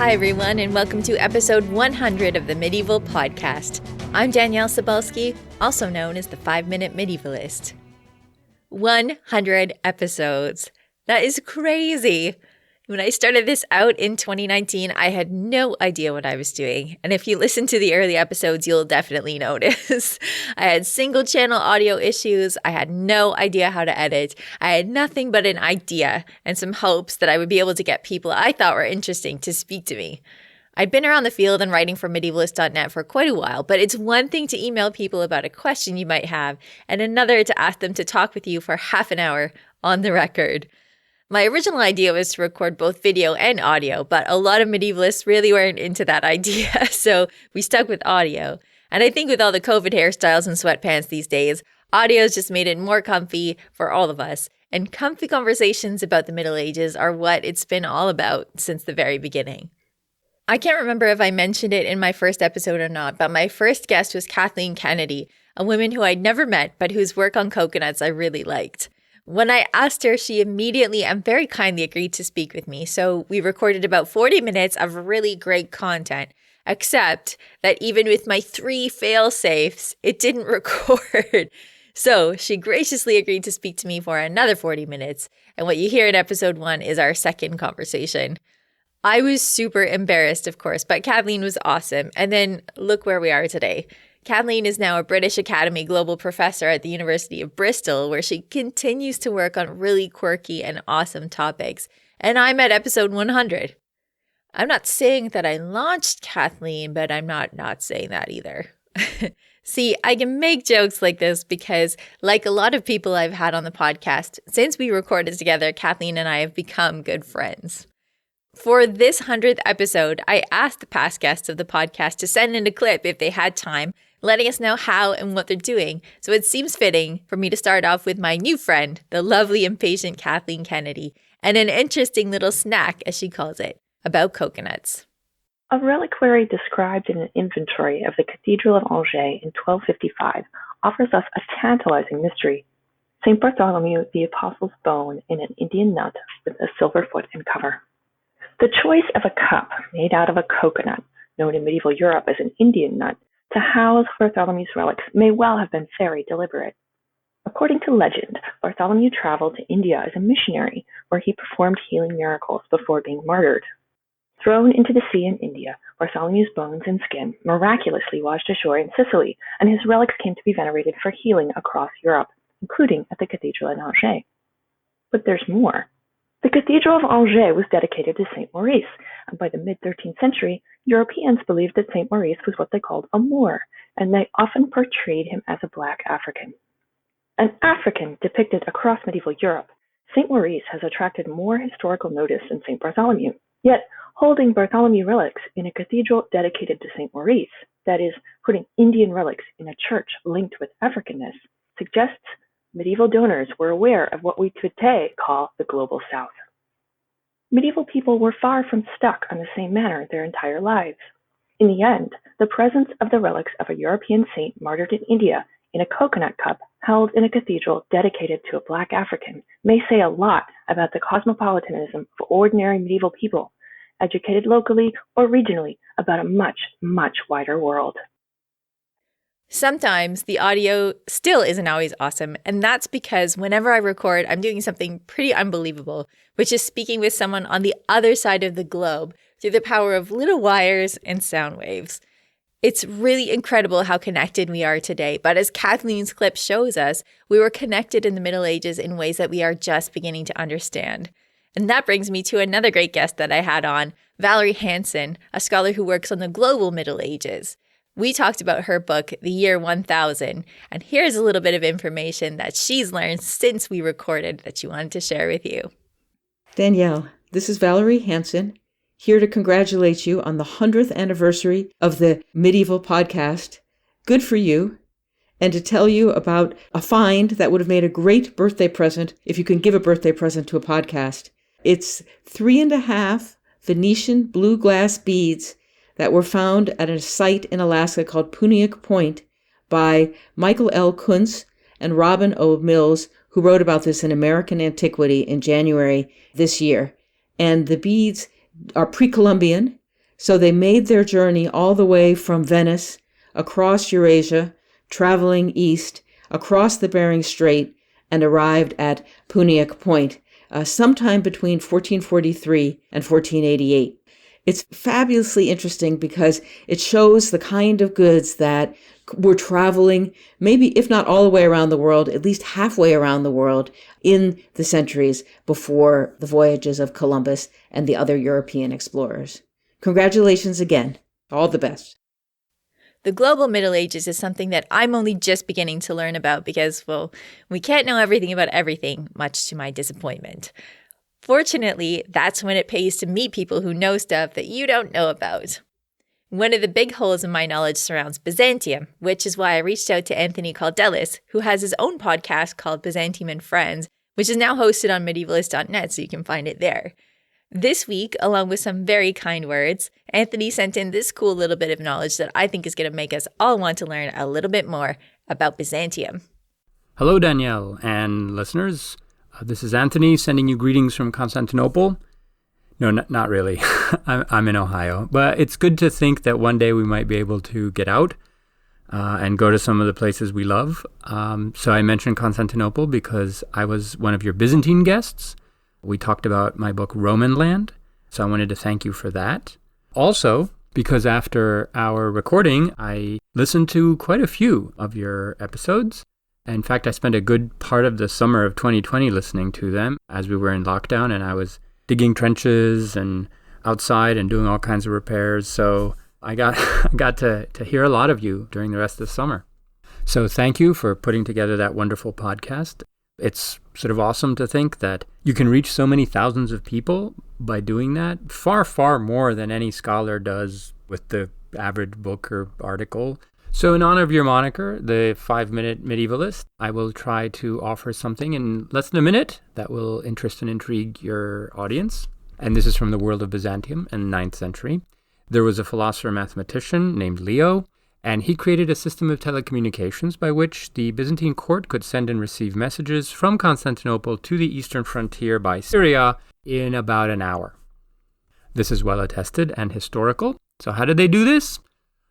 Hi, everyone, and welcome to episode 100 of the Medieval Podcast. I'm Danielle Cebulski, also known as the 5-Minute Medievalist. 100 episodes. That is crazy. When I started this out in 2019, I had no idea what I was doing. And if you listen to the early episodes, you'll definitely notice. I had single channel audio issues. I had no idea how to edit. I had nothing but an idea and some hopes that I would be able to get people I thought were interesting to speak to me. I'd been around the field and writing for medievalist.net for quite a while, but it's one thing to email people about a question you might have, and another to ask them to talk with you for half an hour on the record. My original idea was to record both video and audio, but a lot of medievalists really weren't into that idea, so we stuck with audio. And I think with all the COVID hairstyles and sweatpants these days, audio's just made it more comfy for all of us. And comfy conversations about the Middle Ages are what it's been all about since the very beginning. I can't remember if I mentioned it in my first episode or not, but my first guest was Kathleen Kennedy, a woman who I'd never met, but whose work on coconuts I really liked. When I asked her, she immediately and very kindly agreed to speak with me. So we recorded about 40 minutes of really great content, except that even with my 3 fail-safes, it didn't record. So she graciously agreed to speak to me for another 40 minutes. And what you hear in episode 1 is our second conversation. I was super embarrassed, of course, but Kathleen was awesome. And then look where we are today. Kathleen is now a British Academy Global Professor at the University of Bristol, where she continues to work on really quirky and awesome topics. And I'm at episode 100. I'm not saying that I launched Kathleen, but I'm not saying that either. See, I can make jokes like this because, like a lot of people I've had on the podcast, since we recorded together, Kathleen and I have become good friends. For this 100th episode, I asked the past guests of the podcast to send in a clip if they had time, letting us know how and what they're doing. So it seems fitting for me to start off with my new friend, the lovely and patient Kathleen Kennedy, and an interesting little snack, as she calls it, about coconuts. A reliquary described in an inventory of the Cathedral of Angers in 1255 offers us a tantalizing mystery. St. Bartholomew the Apostle's bone in an Indian nut with a silver foot and cover. The choice of a cup made out of a coconut, known in medieval Europe as an Indian nut, to house Bartholomew's relics may well have been very deliberate. According to legend, Bartholomew traveled to India as a missionary, where he performed healing miracles before being martyred. Thrown into the sea in India, Bartholomew's bones and skin miraculously washed ashore in Sicily, and his relics came to be venerated for healing across Europe, including at the Cathedral in Angers. But there's more. The Cathedral of Angers was dedicated to Saint Maurice, and by the mid-13th century, Europeans believed that Saint Maurice was what they called a Moor, and they often portrayed him as a black African. An African depicted across medieval Europe, Saint Maurice has attracted more historical notice than Saint Bartholomew. Yet, holding Bartholomew relics in a cathedral dedicated to Saint Maurice, that is, putting Indian relics in a church linked with Africanness, suggests medieval donors were aware of what we today call the Global South. Medieval people were far from stuck on the same manner their entire lives. In the end, the presence of the relics of a European saint martyred in India in a coconut cup held in a cathedral dedicated to a black African may say a lot about the cosmopolitanism of ordinary medieval people, educated locally or regionally about a much, much wider world. Sometimes the audio still isn't always awesome, and that's because whenever I record, I'm doing something pretty unbelievable, which is speaking with someone on the other side of the globe through the power of little wires and sound waves. It's really incredible how connected we are today, but as Kathleen's clip shows us, we were connected in the Middle Ages in ways that we are just beginning to understand. And that brings me to another great guest that I had on, Valerie Hansen, a scholar who works on the global Middle Ages. We talked about her book, The Year 1000, and here's a little bit of information that she's learned since we recorded that she wanted to share with you. Danielle, this is Valerie Hansen, here to congratulate you on the 100th anniversary of the Medieval Podcast. Good for you. And to tell you about a find that would have made a great birthday present if you can give a birthday present to a podcast. It's 3.5 Venetian blue glass beads that were found at a site in Alaska called Puniuk Point by Michael L. Kuntz and Robin O. Mills, who wrote about this in American Antiquity in January this year. And the beads are pre-Columbian. So they made their journey all the way from Venice, across Eurasia, traveling east, across the Bering Strait, and arrived at Puniak Point sometime between 1443 and 1488. It's fabulously interesting because it shows the kind of goods that were traveling, maybe if not all the way around the world, at least halfway around the world in the centuries before the voyages of Columbus and the other European explorers. Congratulations again. All the best. The global Middle Ages is something that I'm only just beginning to learn about because, well, we can't know everything about everything, much to my disappointment. Fortunately, that's when it pays to meet people who know stuff that you don't know about. One of the big holes in my knowledge surrounds Byzantium, which is why I reached out to Anthony Caldelis, who has his own podcast called Byzantium and Friends, which is now hosted on medievalist.net, so you can find it there. This week, along with some very kind words, Anthony sent in this cool little bit of knowledge that I think is going to make us all want to learn a little bit more about Byzantium. Hello, Danielle and listeners. This is Anthony sending you greetings from Constantinople. No, not really. I'm in Ohio. But it's good to think that one day we might be able to get out and go to some of the places we love. So I mentioned Constantinople because I was one of your Byzantine guests. We talked about my book, Roman Land, so I wanted to thank you for that. Also, because after our recording, I listened to quite a few of your episodes. In fact, I spent a good part of the summer of 2020 listening to them as we were in lockdown, and I was digging trenches and outside and doing all kinds of repairs. So I got to hear a lot of you during the rest of the summer. So thank you for putting together that wonderful podcast. It's sort of awesome to think that you can reach so many thousands of people by doing that. Far, far more than any scholar does with the average book or article. So in honor of your moniker, the 5-Minute Medievalist, I will try to offer something in less than a minute that will interest and intrigue your audience. And this is from the world of Byzantium in the 9th century. There was a philosopher-mathematician named Leo, and he created a system of telecommunications by which the Byzantine court could send and receive messages from Constantinople to the eastern frontier by Syria in about an hour. This is well attested and historical. So how did they do this?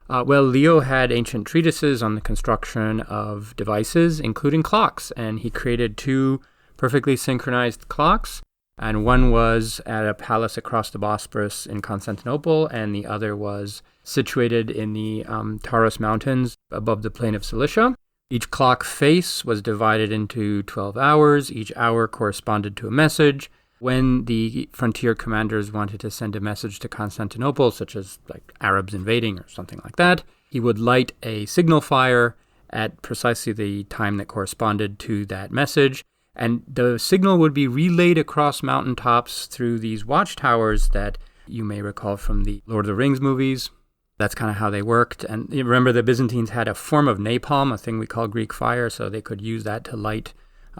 Well, Leo had ancient treatises on the construction of devices, including clocks, and he created 2 perfectly synchronized clocks. And one was at a palace across the Bosporus in Constantinople, and the other was situated in the Taurus Mountains above the plain of Cilicia. Each clock face was divided into 12 hours. Each hour corresponded to a message. When the frontier commanders wanted to send a message to Constantinople, such as like Arabs invading or something like that, he would light a signal fire at precisely the time that corresponded to that message. And the signal would be relayed across mountaintops through these watchtowers that you may recall from the Lord of the Rings movies. That's kind of how they worked. And you remember the Byzantines had a form of napalm, a thing we call Greek fire, so they could use that to light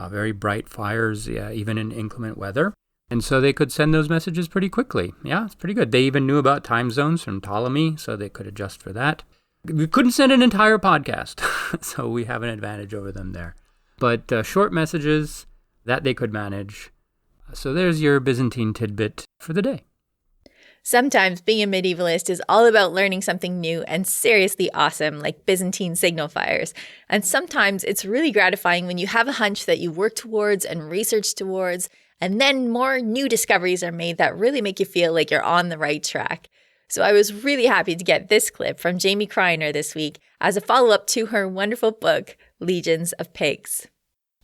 very bright fires, even in inclement weather. And so they could send those messages pretty quickly. Yeah, it's pretty good. They even knew about time zones from Ptolemy, so they could adjust for that. We couldn't send an entire podcast, so we have an advantage over them there. But short messages, that they could manage. So there's your Byzantine tidbit for the day. Sometimes being a medievalist is all about learning something new and seriously awesome, like Byzantine signal fires. And sometimes it's really gratifying when you have a hunch that you work towards and research towards, and then more new discoveries are made that really make you feel like you're on the right track. So I was really happy to get this clip from Jamie Kreiner this week as a follow-up to her wonderful book, Legions of Pigs.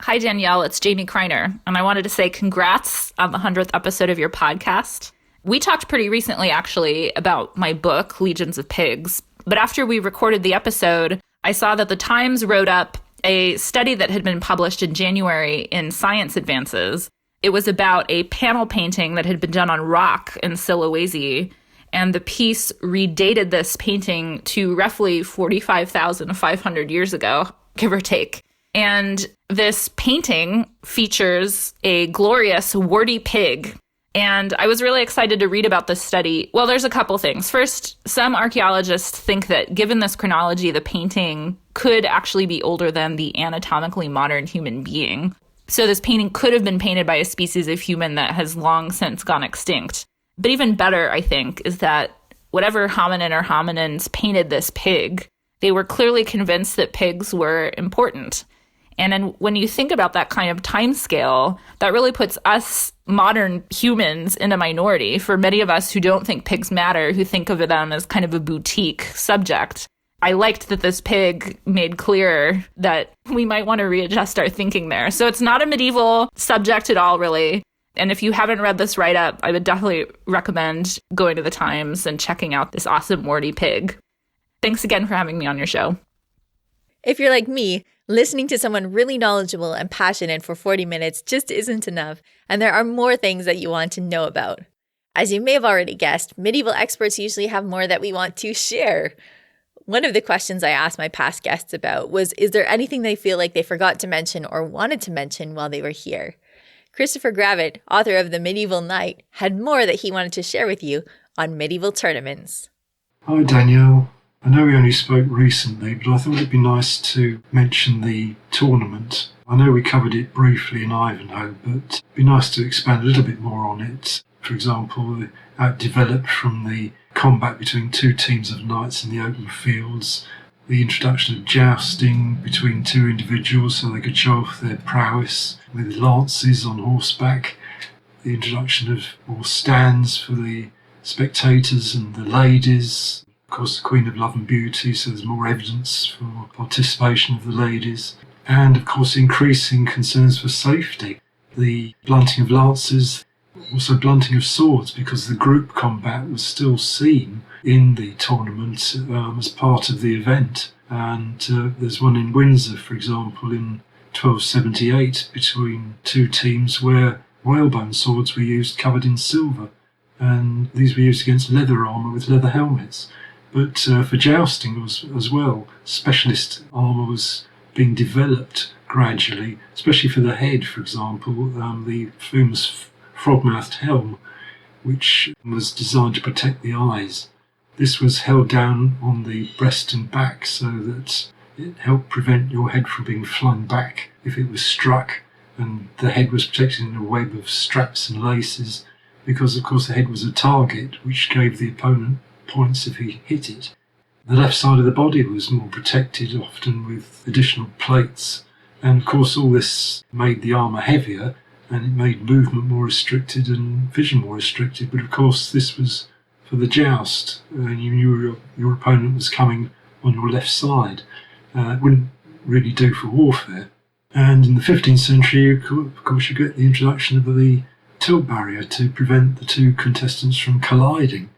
Hi, Danielle. It's Jamie Kreiner, and I wanted to say congrats on the 100th episode of your podcast. We talked pretty recently, actually, about my book, Legions of Pigs. But after we recorded the episode, I saw that the Times wrote up a study that had been published in January in Science Advances. It was about a panel painting that had been done on rock in Sulawesi, and the piece redated this painting to roughly 45,500 years ago, give or take. And this painting features a glorious warty pig. And I was really excited to read about this study. Well, there's a couple things. First, some archaeologists think that given this chronology, the painting could actually be older than the anatomically modern human being. So this painting could have been painted by a species of human that has long since gone extinct. But even better, I think, is that whatever hominin or hominins painted this pig, they were clearly convinced that pigs were important. And then when you think about that kind of time scale, that really puts us modern humans in a minority. For many of us who don't think pigs matter, who think of them as kind of a boutique subject, I liked that this pig made clear that we might want to readjust our thinking there. So it's not a medieval subject at all, really. And if you haven't read this write-up, I would definitely recommend going to the Times and checking out this awesome warty pig. Thanks again for having me on your show. If you're like me, listening to someone really knowledgeable and passionate for 40 minutes just isn't enough, and there are more things that you want to know about. As you may have already guessed, medieval experts usually have more that we want to share. One of the questions I asked my past guests about was, is there anything they feel like they forgot to mention or wanted to mention while they were here? Christopher Gravitt, author of The Medieval Knight, had more that he wanted to share with you on medieval tournaments. Hi Danielle. I know we only spoke recently, but I thought it'd be nice to mention the tournament. I know we covered it briefly in Ivanhoe, but it'd be nice to expand a little bit more on it. For example, how it developed from the combat between two teams of knights in the open fields, the introduction of jousting between two individuals so they could show off their prowess with lances on horseback, the introduction of more stands for the spectators and the ladies, of course the Queen of Love and Beauty, so there's more evidence for participation of the ladies, and of course increasing concerns for safety, the blunting of lances, also blunting of swords, because the group combat was still seen in the tournament as part of the event. And there's one in Windsor, for example, in 1278 between two teams where whalebone swords were used covered in silver, and these were used against leather armour with leather helmets. But for jousting as well, specialist armour was being developed gradually, especially for the head, for example, the famous frog-mouthed helm, which was designed to protect the eyes. This was held down on the breast and back so that it helped prevent your head from being flung back if it was struck, and the head was protected in a web of straps and laces, because of course the head was a target which gave the opponent points if he hit it. The left side of the body was more protected, often with additional plates, and of course all this made the armour heavier, and it made movement more restricted and vision more restricted. But of course this was for the joust, and you knew your opponent was coming on your left side. It wouldn't really do for warfare. And in the 15th century, of course, you get the introduction of the tilt barrier to prevent the two contestants from colliding.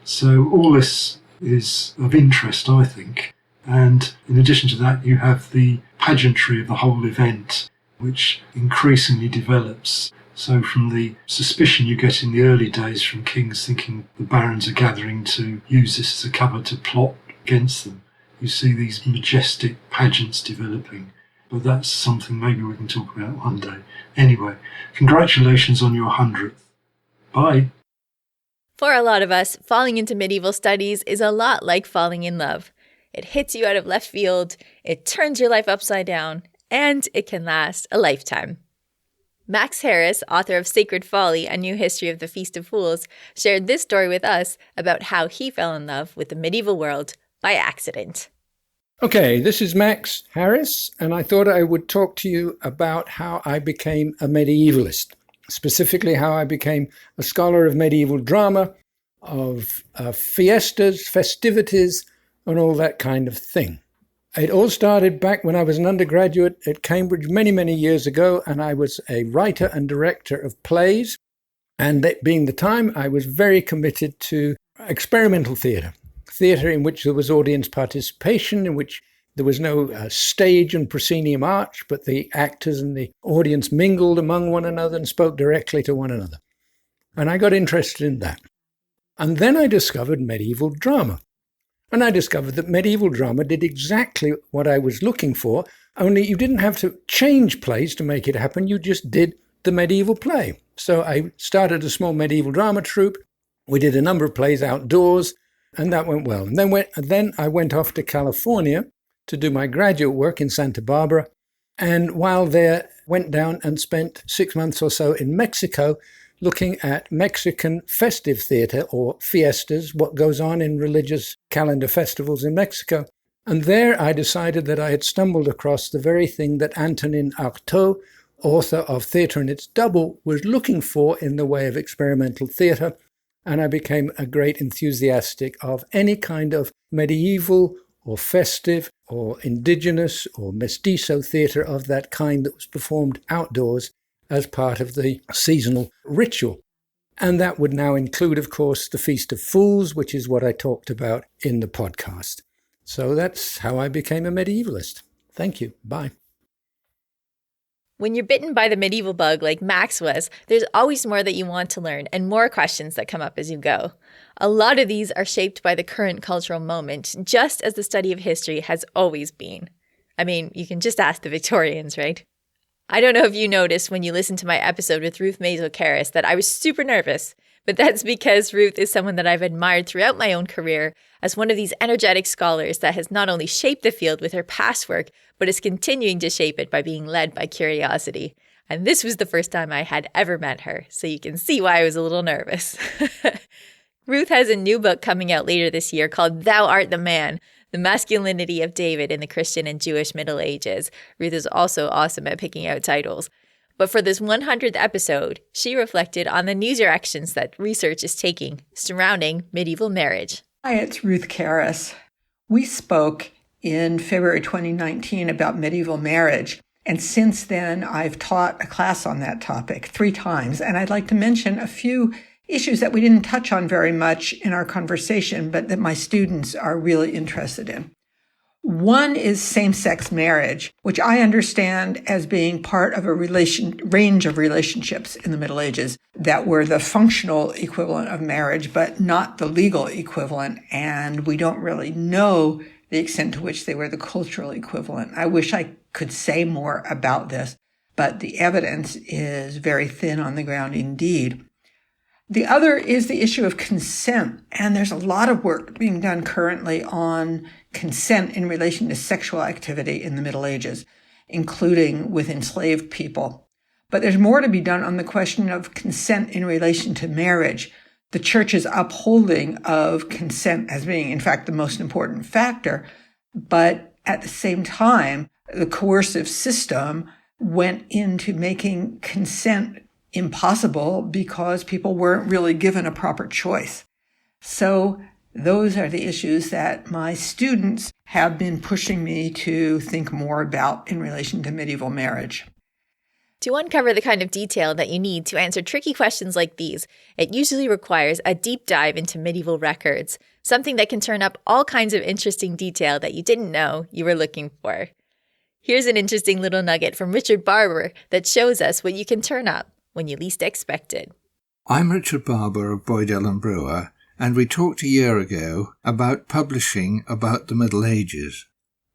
So all this is of interest, I think. And in addition to that, you have the pageantry of the whole event, which increasingly develops. So from the suspicion you get in the early days from kings thinking the barons are gathering to use this as a cover to plot against them, you see these majestic pageants developing. But that's something maybe we can talk about one day. Anyway, congratulations on your 100th. Bye. For a lot of us, falling into medieval studies is a lot like falling in love. It hits you out of left field, it turns your life upside down, and it can last a lifetime. Max Harris, author of Sacred Folly, A New History of the Feast of Fools, shared this story with us about how he fell in love with the medieval world by accident. Okay, this is Max Harris, and I thought I would talk to you about how I became a medievalist, specifically how I became a scholar of medieval drama, of fiestas, festivities, and all that kind of thing. It all started back when I was an undergraduate at Cambridge many, many years ago, and I was a writer and director of plays. And that being the time, I was very committed to experimental theatre in which there was audience participation, in which there was no stage and proscenium arch, but the actors and the audience mingled among one another and spoke directly to one another. And I got interested in that. And then I discovered medieval drama. And I discovered that medieval drama did exactly what I was looking for, only you didn't have to change plays to make it happen, you just did the medieval play. So I started a small medieval drama troupe. We did a number of plays outdoors, and that went well. And then I went off to California to do my graduate work in Santa Barbara, and while there, went down and spent 6 months or so in Mexico looking at Mexican festive theater, or fiestas, what goes on in religious calendar festivals in Mexico. And there I decided that I had stumbled across the very thing that Antonin Artaud, author of Theatre and Its Double, was looking for in the way of experimental theatre, and I became a great enthusiastic of any kind of medieval or festive or indigenous or mestizo theatre of that kind that was performed outdoors as part of the seasonal ritual. And that would now include, of course, the Feast of Fools, which is what I talked about in the podcast. So that's how I became a medievalist. Thank you. Bye. When you're bitten by the medieval bug like Max was, there's always more that you want to learn and more questions that come up as you go. A lot of these are shaped by the current cultural moment, just as the study of history has always been. I mean, you can just ask the Victorians, right? I don't know if you noticed when you listened to my episode with Ruth Mazel-Karras that I was super nervous, but that's because Ruth is someone that I've admired throughout my own career as one of these energetic scholars that has not only shaped the field with her past work, but is continuing to shape it by being led by curiosity. And this was the first time I had ever met her, so you can see why I was a little nervous. Ruth has a new book coming out later this year called Thou Art the Man, The Masculinity of David in the Christian and Jewish Middle Ages. Ruth is also awesome at picking out titles. But for this 100th episode, she reflected on the new directions that research is taking surrounding medieval marriage. Hi, it's Ruth Karras. We spoke in February 2019 about medieval marriage, and since then I've taught a class on that topic 3 times, and I'd like to mention a few issues that we didn't touch on very much in our conversation, but that my students are really interested in. One is same-sex marriage, which I understand as being part of a range of relationships in the Middle Ages that were the functional equivalent of marriage, but not the legal equivalent. And we don't really know the extent to which they were the cultural equivalent. I wish I could say more about this, but the evidence is very thin on the ground indeed. The other is the issue of consent, and there's a lot of work being done currently on consent in relation to sexual activity in the Middle Ages, including with enslaved people. But there's more to be done on the question of consent in relation to marriage. The Church's upholding of consent as being, in fact, the most important factor, but at the same time, the coercive system went into making consent impossible because people weren't really given a proper choice. So those are the issues that my students have been pushing me to think more about in relation to medieval marriage. To uncover the kind of detail that you need to answer tricky questions like these, it usually requires a deep dive into medieval records, something that can turn up all kinds of interesting detail that you didn't know you were looking for. Here's an interesting little nugget from Richard Barber that shows us what you can turn up when you least expect it. I'm Richard Barber of Boydell and Brewer, and we talked a year ago about publishing about the Middle Ages.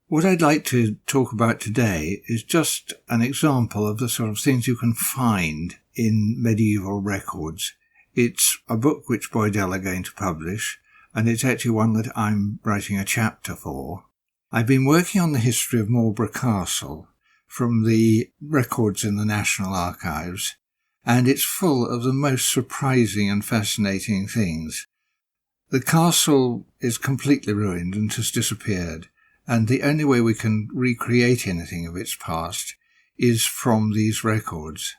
What I'd like to talk about today is just an example of the sort of things you can find in medieval records. It's a book which Boydell are going to publish, and it's actually one that I'm writing a chapter for. I've been working on the history of Marlborough Castle from the records in the National Archives, and it's full of the most surprising and fascinating things. The castle is completely ruined and has disappeared, and the only way we can recreate anything of its past is from these records.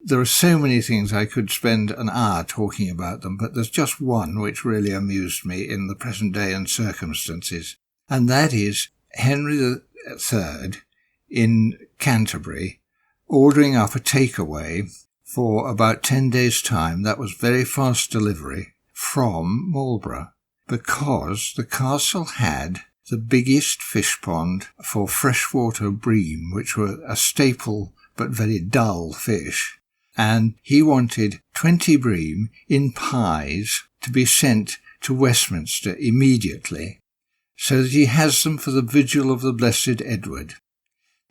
There are so many things I could spend an hour talking about them, but there's just one which really amused me in the present day and circumstances, and that is Henry III in Canterbury ordering up a takeaway for about 10 days' time. That was very fast delivery from Marlborough, because the castle had the biggest fish pond for freshwater bream, which were a staple but very dull fish. And he wanted 20 bream in pies to be sent to Westminster immediately, so that he has them for the Vigil of the Blessed Edward.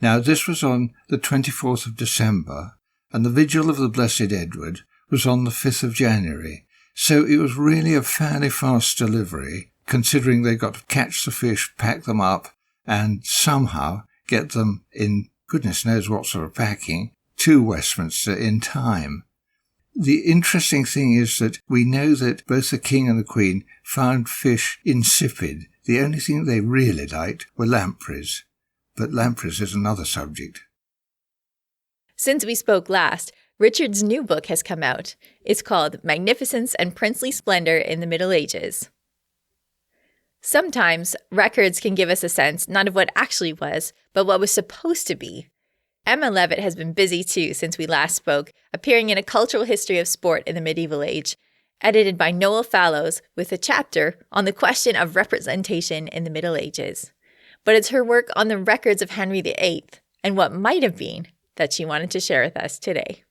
Now, this was on the 24th of December, and the Vigil of the Blessed Edward was on the 5th of January. So it was really a fairly fast delivery, considering they got to catch the fish, pack them up, and somehow get them in goodness knows what sort of packing to Westminster in time. The interesting thing is that we know that both the king and the queen found fish insipid. The only thing they really liked were lampreys. But lampreys is another subject. Since we spoke last, Richard's new book has come out. It's called Magnificence and Princely Splendor in the Middle Ages. Sometimes records can give us a sense not of what actually was, but what was supposed to be. Emma Levitt has been busy too since we last spoke, appearing in A Cultural History of Sport in the Medieval Age, edited by Noel Fallows, with a chapter on the question of representation in the Middle Ages. But it's her work on the records of Henry VIII and what might have been that she wanted to share with us today.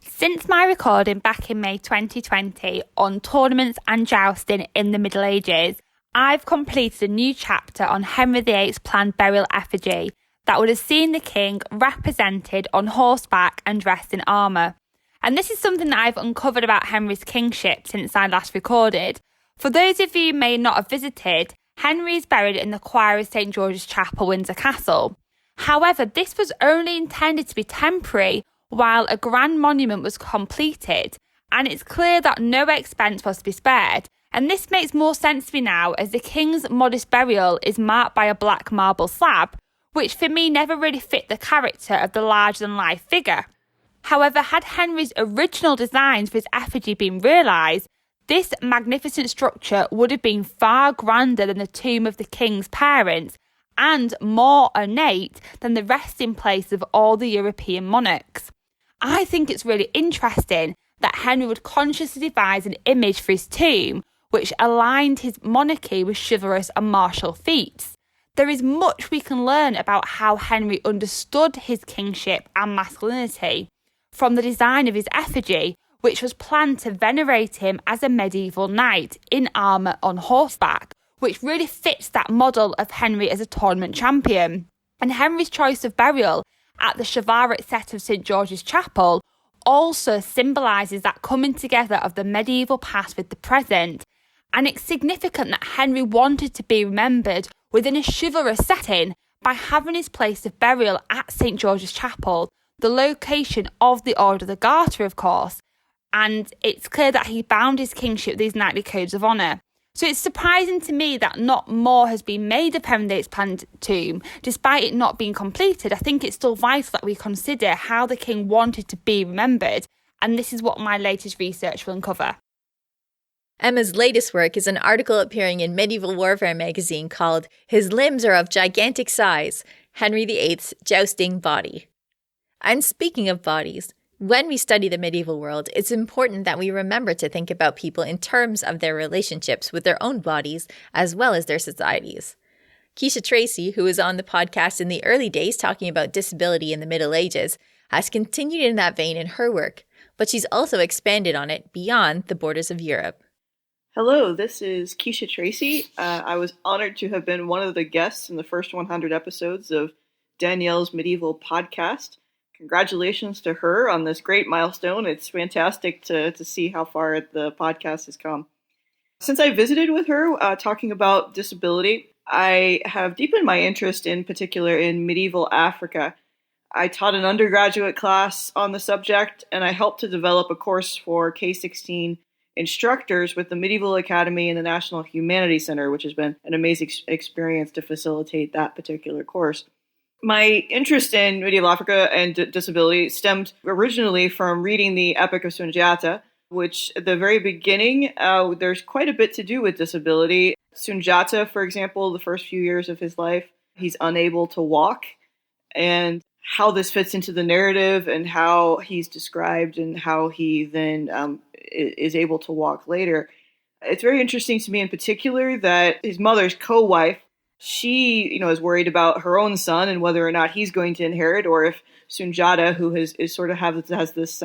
Since my recording back in May 2020 on tournaments and jousting in the Middle Ages, I've completed a new chapter on Henry VIII's planned burial effigy that would have seen the king represented on horseback and dressed in armour. And this is something that I've uncovered about Henry's kingship since I last recorded. For those of you who may not have visited, Henry is buried in the choir of St George's Chapel, Windsor Castle. However, this was only intended to be temporary while a grand monument was completed, and it's clear that no expense was to be spared. And this makes more sense to me now, as the king's modest burial is marked by a black marble slab, which for me never really fit the character of the larger-than-life figure. However, had Henry's original designs for his effigy been realised, this magnificent structure would have been far grander than the tomb of the king's parents and more ornate than the resting place of all the European monarchs. I think it's really interesting that Henry would consciously devise an image for his tomb which aligned his monarchy with chivalrous and martial feats. There is much we can learn about how Henry understood his kingship and masculinity from the design of his effigy, which was planned to venerate him as a medieval knight in armour on horseback, which really fits that model of Henry as a tournament champion. And Henry's choice of burial at the chivalric set of St George's Chapel also symbolises that coming together of the medieval past with the present. And it's significant that Henry wanted to be remembered within a chivalrous setting by having his place of burial at St George's Chapel, the location of the Order of the Garter, of course. And it's clear that he bound his kingship with these knightly codes of honour. So it's surprising to me that not more has been made of Henry VIII's planned tomb. Despite it not being completed, I think it's still vital that we consider how the king wanted to be remembered, and this is what my latest research will uncover. Emma's latest work is an article appearing in Medieval Warfare magazine called His Limbs Are of Gigantic Size, Henry VIII's Jousting Body. And speaking of bodies, when we study the medieval world, it's important that we remember to think about people in terms of their relationships with their own bodies as well as their societies. Keisha Tracy, who was on the podcast in the early days talking about disability in the Middle Ages, has continued in that vein in her work, but she's also expanded on it beyond the borders of Europe. Hello, this is Keisha Tracy. I was honored to have been one of the guests in the first 100 episodes of Danielle's Medieval podcast. Congratulations to her on this great milestone. It's fantastic to see how far the podcast has come. Since I visited with her talking about disability, I have deepened my interest in particular in medieval Africa. I taught an undergraduate class on the subject, and I helped to develop a course for K-16 instructors with the Medieval Academy and the National Humanities Center, which has been an amazing experience to facilitate that particular course. My interest in medieval Africa and disability stemmed originally from reading the Epic of Sundiata, which at the very beginning, there's quite a bit to do with disability. Sundiata, for example, the first few years of his life, he's unable to walk, and how this fits into the narrative and how he's described and how he then is able to walk later. It's very interesting to me in particular that his mother's co-wife, she, is worried about her own son and whether or not he's going to inherit, or if Sundiata, who has this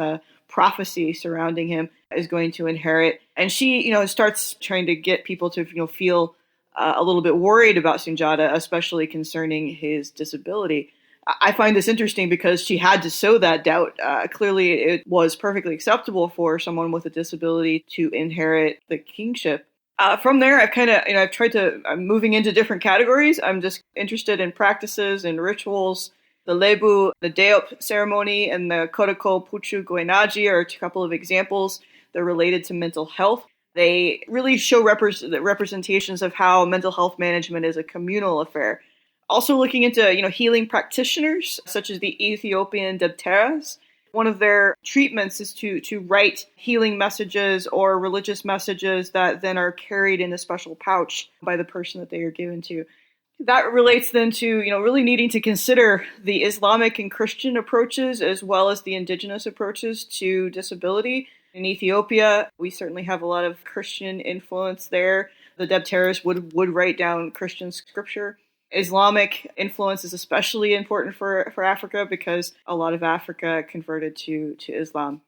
prophecy surrounding him, is going to inherit. And she, starts trying to get people to, feel a little bit worried about Sundiata, especially concerning his disability. I find this interesting because she had to sow that doubt. Clearly, it was perfectly acceptable for someone with a disability to inherit the kingship. From there, I'm moving into different categories. I'm just interested in practices and rituals The Lebu, the Deop ceremony, and the Kodako Puchu Goenaji are a couple of examples. They're related to mental health. They really show representations of how mental health management is a communal affair. Also looking into, healing practitioners, such as the Ethiopian Debteras. One of their treatments is to write healing messages or religious messages that then are carried in a special pouch by the person that they are given to. That relates then to, really needing to consider the Islamic and Christian approaches as well as the indigenous approaches to disability. In Ethiopia, we certainly have a lot of Christian influence there. The Debteras would write down Christian scripture. Islamic influence is especially important for Africa because a lot of Africa converted to Islam.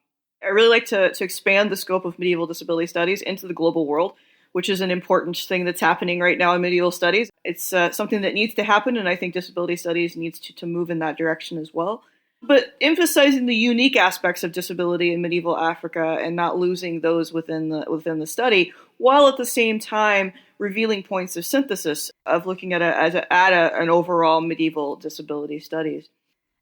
I really like to expand the scope of medieval disability studies into the global world, which is an important thing that's happening right now in medieval studies. It's something that needs to happen, and I think disability studies needs to move in that direction as well. But emphasizing the unique aspects of disability in medieval Africa and not losing those within the study, while at the same time revealing points of synthesis of looking at an overall medieval disability studies.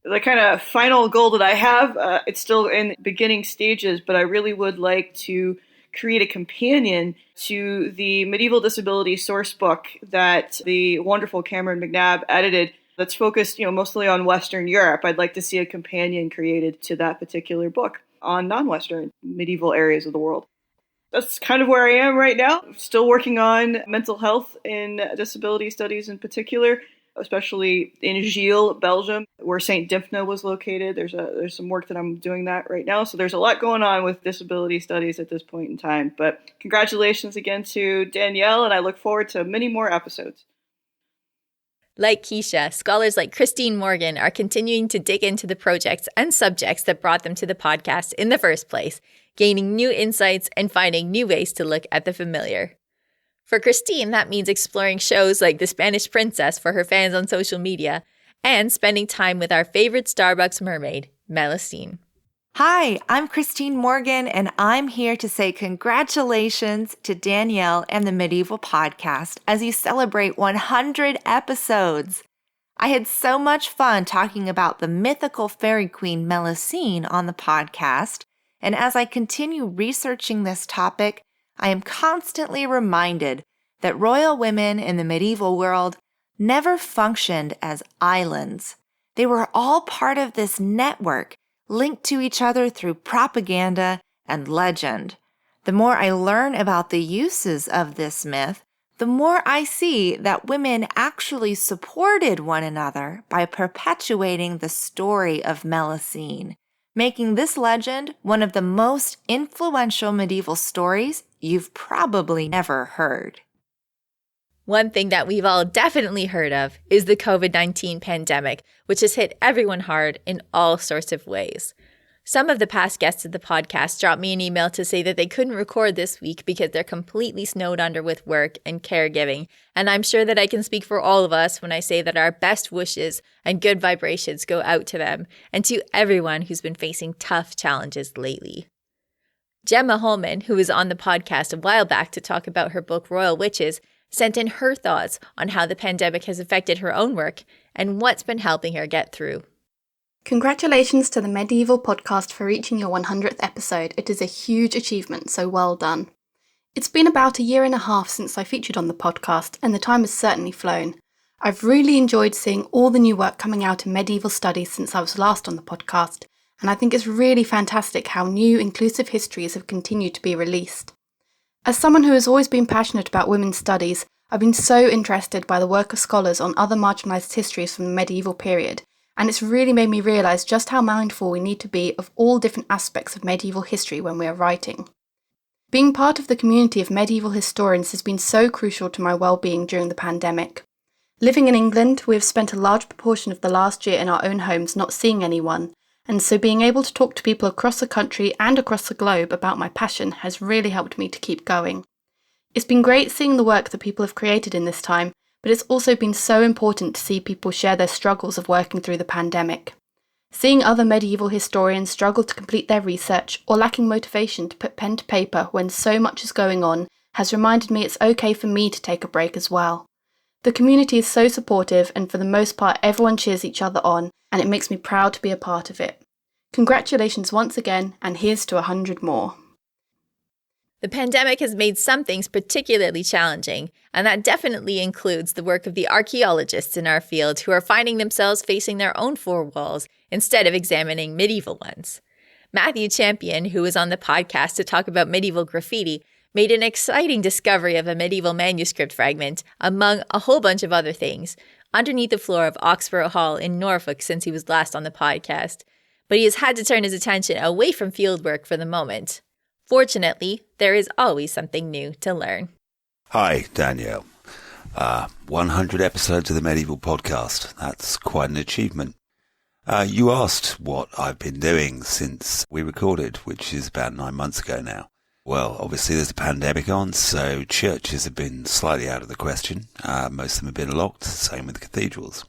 The kind of final goal that I have, it's still in beginning stages, but I really would like to create a companion to the medieval disability source book that the wonderful Cameron McNabb edited that's focused, mostly on Western Europe. I'd like to see a companion created to that particular book on non-Western medieval areas of the world. That's kind of where I am right now. Still working on mental health in disability studies in particular, especially in Gilles, Belgium, where St. Dymphna was located. There's some work that I'm doing that right now. So there's a lot going on with disability studies at this point in time. But congratulations again to Danielle, and I look forward to many more episodes. Like Keisha, scholars like Christine Morgan are continuing to dig into the projects and subjects that brought them to the podcast in the first place, gaining new insights and finding new ways to look at the familiar. For Christine, that means exploring shows like The Spanish Princess for her fans on social media and spending time with our favorite Starbucks mermaid, Melusine. Hi, I'm Christine Morgan, and I'm here to say congratulations to Danielle and the Medieval Podcast as you celebrate 100 episodes. I had so much fun talking about the mythical fairy queen Melusine on the podcast, and as I continue researching this topic, I am constantly reminded that royal women in the medieval world never functioned as islands. They were all part of this network, linked to each other through propaganda and legend. The more I learn about the uses of this myth, the more I see that women actually supported one another by perpetuating the story of Melusine, making this legend one of the most influential medieval stories you've probably never heard. One thing that we've all definitely heard of is the COVID-19 pandemic, which has hit everyone hard in all sorts of ways. Some of the past guests of the podcast dropped me an email to say that they couldn't record this week because they're completely snowed under with work and caregiving, and I'm sure that I can speak for all of us when I say that our best wishes and good vibrations go out to them and to everyone who's been facing tough challenges lately. Gemma Holman, who was on the podcast a while back to talk about her book Royal Witches, sent in her thoughts on how the pandemic has affected her own work and what's been helping her get through. Congratulations to the Medieval Podcast for reaching your 100th episode. It is a huge achievement, so well done. It's been about a year and a half since I featured on the podcast, and the time has certainly flown. I've really enjoyed seeing all the new work coming out in medieval studies since I was last on the podcast, and I think it's really fantastic how new inclusive histories have continued to be released. As someone who has always been passionate about women's studies, I've been so interested by the work of scholars on other marginalised histories from the medieval period, and it's really made me realise just how mindful we need to be of all different aspects of medieval history when we are writing. Being part of the community of medieval historians has been so crucial to my well-being during the pandemic. Living in England, we have spent a large proportion of the last year in our own homes not seeing anyone, and so being able to talk to people across the country and across the globe about my passion has really helped me to keep going. It's been great seeing the work that people have created in this time, but it's also been so important to see people share their struggles of working through the pandemic. Seeing other medieval historians struggle to complete their research or lacking motivation to put pen to paper when so much is going on has reminded me it's okay for me to take a break as well. The community is so supportive, and for the most part everyone cheers each other on, and it makes me proud to be a part of it. Congratulations once again, and here's to 100 more. The pandemic has made some things particularly challenging, and that definitely includes the work of the archaeologists in our field who are finding themselves facing their own four walls instead of examining medieval ones. Matthew Champion, who was on the podcast to talk about medieval graffiti, made an exciting discovery of a medieval manuscript fragment, among a whole bunch of other things, underneath the floor of Oxford Hall in Norfolk since he was last on the podcast. But he has had to turn his attention away from fieldwork for the moment. Fortunately, there is always something new to learn. Hi, Danielle. 100 episodes of the Medieval Podcast. That's quite an achievement. You asked what I've been doing since we recorded, which is about 9 months ago now. Well, obviously there's a pandemic on, so churches have been slightly out of the question. Most of them have been locked, same with the cathedrals.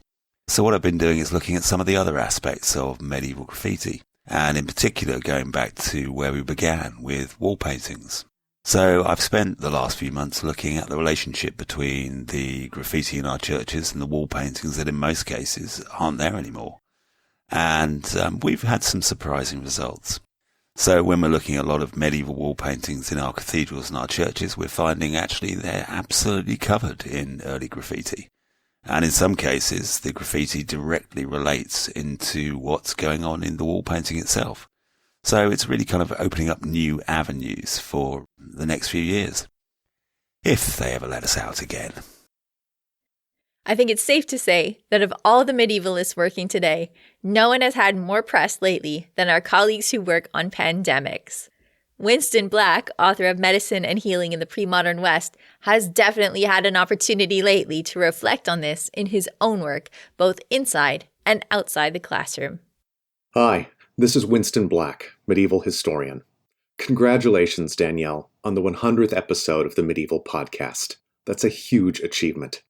So what I've been doing is looking at some of the other aspects of medieval graffiti, and in particular going back to where we began with wall paintings. So I've spent the last few months looking at the relationship between the graffiti in our churches and the wall paintings that in most cases aren't there anymore. And we've had some surprising results. So when we're looking at a lot of medieval wall paintings in our cathedrals and our churches, we're finding actually they're absolutely covered in early graffiti. And in some cases, the graffiti directly relates into what's going on in the wall painting itself. So it's really kind of opening up new avenues for the next few years, if they ever let us out again. I think it's safe to say that of all the medievalists working today, no one has had more press lately than our colleagues who work on pandemics. Winston Black, author of Medicine and Healing in the Pre-Modern West, has definitely had an opportunity lately to reflect on this in his own work, both inside and outside the classroom. Hi, this is Winston Black, medieval historian. Congratulations, Danielle, on the 100th episode of the Medieval Podcast. That's a huge achievement.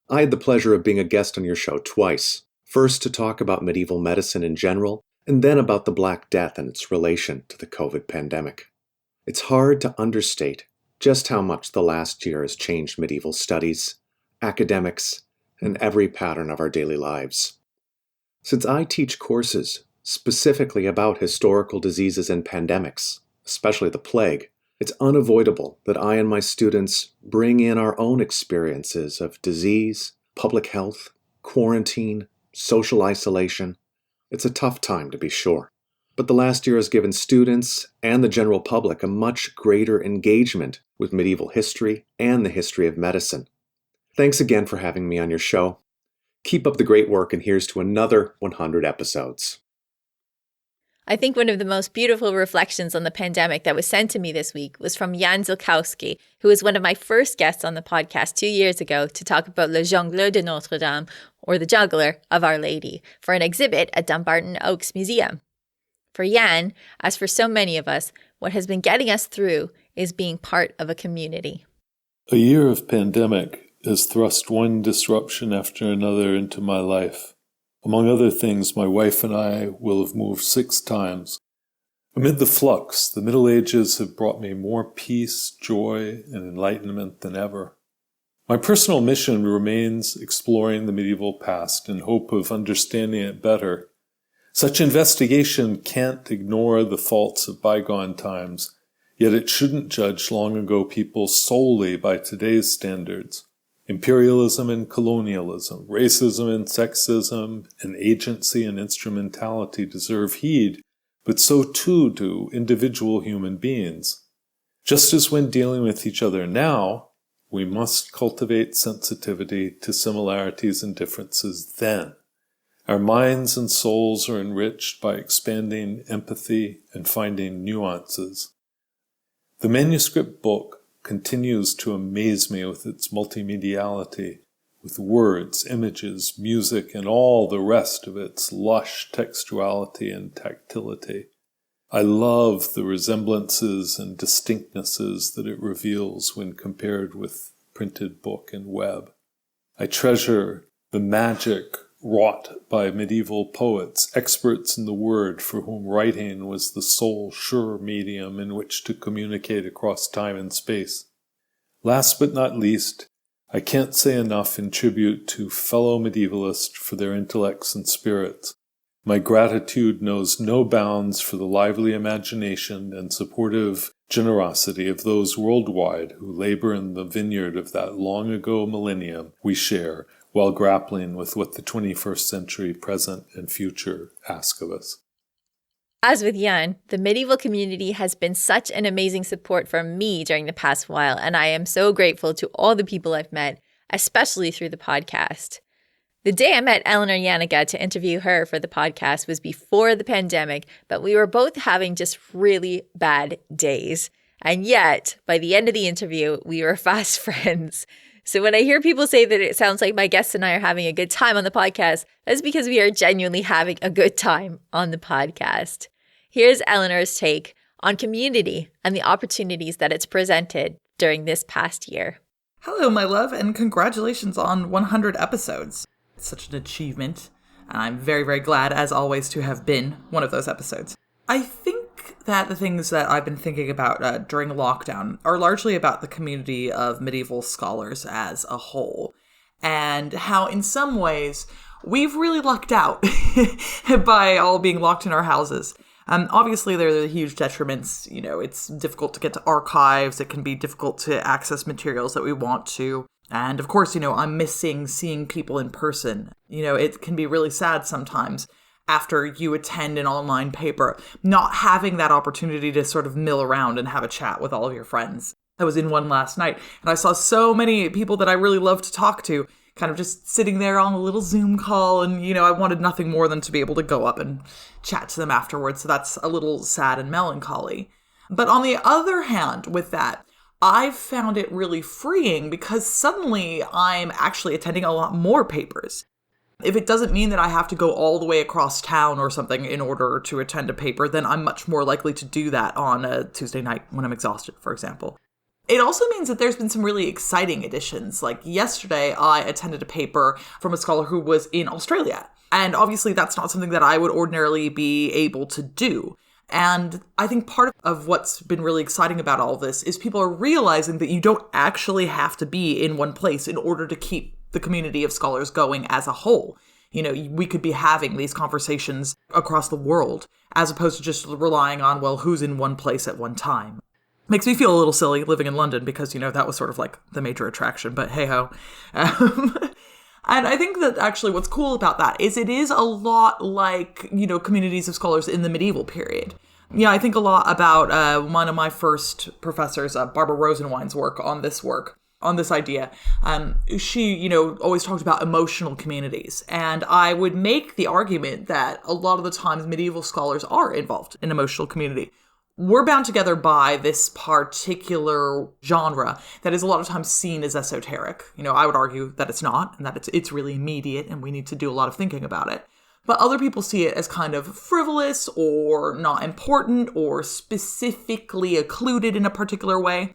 I had the pleasure of being a guest on your show twice, first to talk about medieval medicine in general, and then about the Black Death and its relation to the COVID pandemic. It's hard to understate just how much the last year has changed medieval studies, academics, and every pattern of our daily lives. Since I teach courses specifically about historical diseases and pandemics, especially the plague, it's unavoidable that I and my students bring in our own experiences of disease, public health, quarantine, social isolation. It's a tough time, to be sure. But the last year has given students and the general public a much greater engagement with medieval history and the history of medicine. Thanks again for having me on your show. Keep up the great work, and here's to another 100 episodes. I think one of the most beautiful reflections on the pandemic that was sent to me this week was from Jan Zilkowski, who was one of my first guests on the podcast 2 years ago to talk about Le Jongleur de Notre Dame, or the Juggler of Our Lady, for an exhibit at Dumbarton Oaks Museum. For Jan, as for so many of us, what has been getting us through is being part of a community. A year of pandemic has thrust one disruption after another into my life. Among other things, my wife and I will have moved 6 times. Amid the flux, the Middle Ages have brought me more peace, joy, and enlightenment than ever. My personal mission remains exploring the medieval past in hope of understanding it better. Such investigation can't ignore the faults of bygone times, yet it shouldn't judge long ago people solely by today's standards. Imperialism and colonialism, racism and sexism, and agency and instrumentality deserve heed, but so too do individual human beings. Just as when dealing with each other now, we must cultivate sensitivity to similarities and differences then. Our minds and souls are enriched by expanding empathy and finding nuances. The manuscript book continues to amaze me with its multimediality, with words, images, music, and all the rest of its lush textuality and tactility. I love the resemblances and distinctnesses that it reveals when compared with printed book and web. I treasure the magic wrought by medieval poets, experts in the word, for whom writing was the sole sure medium in which to communicate across time and space. Last but not least, I can't say enough in tribute to fellow medievalists for their intellects and spirits. My gratitude knows no bounds for the lively imagination and supportive generosity of those worldwide who labor in the vineyard of that long-ago millennium we share while grappling with what the 21st century, present and future, ask of us. As with Jan, the medieval community has been such an amazing support for me during the past while, and I am so grateful to all the people I've met, especially through the podcast. The day I met Eleanor Yanega to interview her for the podcast was before the pandemic, but we were both having just really bad days. And yet, by the end of the interview, we were fast friends. So when I hear people say that it sounds like my guests and I are having a good time on the podcast, that's because we are genuinely having a good time on the podcast. Here's Eleanor's take on community and the opportunities that it's presented during this past year. Hello, my love, and congratulations on 100 episodes. It's such an achievement, and I'm very, very glad, as always, to have been one of those episodes. I think that the things that I've been thinking about during lockdown are largely about the community of medieval scholars as a whole, and how, in some ways, we've really lucked out by all being locked in our houses. Obviously, there are the huge detriments. You know, it's difficult to get to archives. It can be difficult to access materials that we want to. And of course, I'm missing seeing people in person. It can be really sad sometimes after you attend an online paper, not having that opportunity to sort of mill around and have a chat with all of your friends. I was in one last night and I saw so many people that I really love to talk to, kind of just sitting there on a little Zoom call. And, I wanted nothing more than to be able to go up and chat to them afterwards. So that's a little sad and melancholy. But on the other hand, with that, I've found it really freeing because suddenly I'm actually attending a lot more papers. If it doesn't mean that I have to go all the way across town or something in order to attend a paper, then I'm much more likely to do that on a Tuesday night when I'm exhausted, for example. It also means that there's been some really exciting additions. Like yesterday, I attended a paper from a scholar who was in Australia. And obviously that's not something that I would ordinarily be able to do. And I think part of what's been really exciting about all of this is people are realizing that you don't actually have to be in one place in order to keep the community of scholars going as a whole. We could be having these conversations across the world as opposed to just relying on, well, who's in one place at one time. Makes me feel a little silly living in London because, that was sort of like the major attraction, but hey-ho. And I think that actually what's cool about that is it is a lot like, communities of scholars in the medieval period. I think a lot about one of my first professors, Barbara Rosenwein's work on this idea. She, always talked about emotional communities. And I would make the argument that a lot of the times medieval scholars are involved in emotional community. We're bound together by this particular genre that is a lot of times seen as esoteric. I would argue that it's not, and that it's really immediate, and we need to do a lot of thinking about it. But other people see it as kind of frivolous or not important or specifically occluded in a particular way.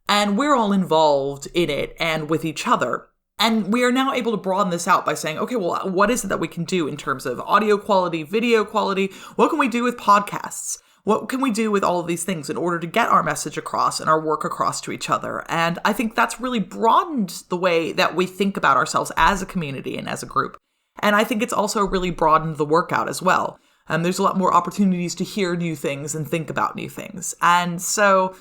And we're all involved in it and with each other. And we are now able to broaden this out by saying, okay, well, what is it that we can do in terms of audio quality, video quality? What can we do with podcasts? What can we do with all of these things in order to get our message across and our work across to each other? And I think that's really broadened the way that we think about ourselves as a community and as a group. And I think it's also really broadened the work out as well. There's a lot more opportunities to hear new things and think about new things. And so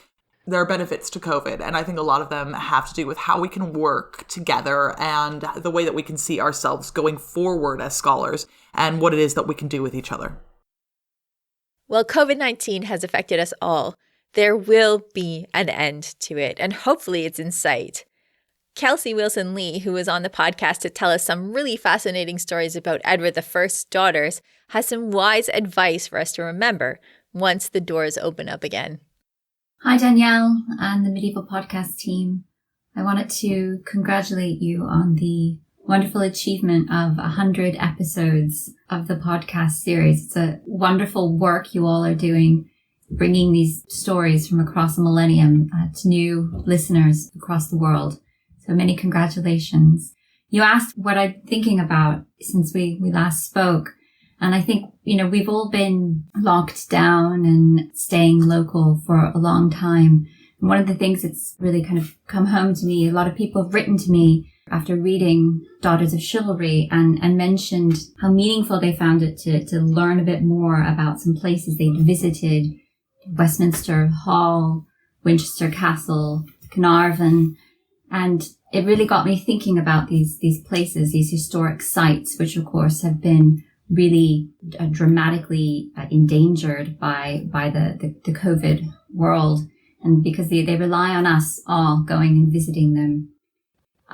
there are benefits to COVID. And I think a lot of them have to do with how we can work together and the way that we can see ourselves going forward as scholars and what it is that we can do with each other. Well, COVID-19 has affected us all. There will be an end to it, and hopefully it's in sight. Kelsey Wilson-Lee, who was on the podcast to tell us some really fascinating stories about Edward I's daughters, has some wise advice for us to remember once the doors open up again. Hi, Danielle and the Medieval Podcast team. I wanted to congratulate you on the wonderful achievement of 100 episodes of the podcast series. It's a wonderful work you all are doing, bringing these stories from across a millennium to new listeners across the world. So many congratulations. You asked what I'm thinking about since we last spoke. And I think, we've all been locked down and staying local for a long time. And one of the things that's really kind of come home to me, a lot of people have written to me after reading Daughters of Chivalry and mentioned how meaningful they found it to learn a bit more about some places they'd visited, Westminster Hall, Winchester Castle, Carnarvon, and it really got me thinking about these places, these historic sites, which of course have been really dramatically endangered by the COVID world, and because they rely on us all going and visiting them.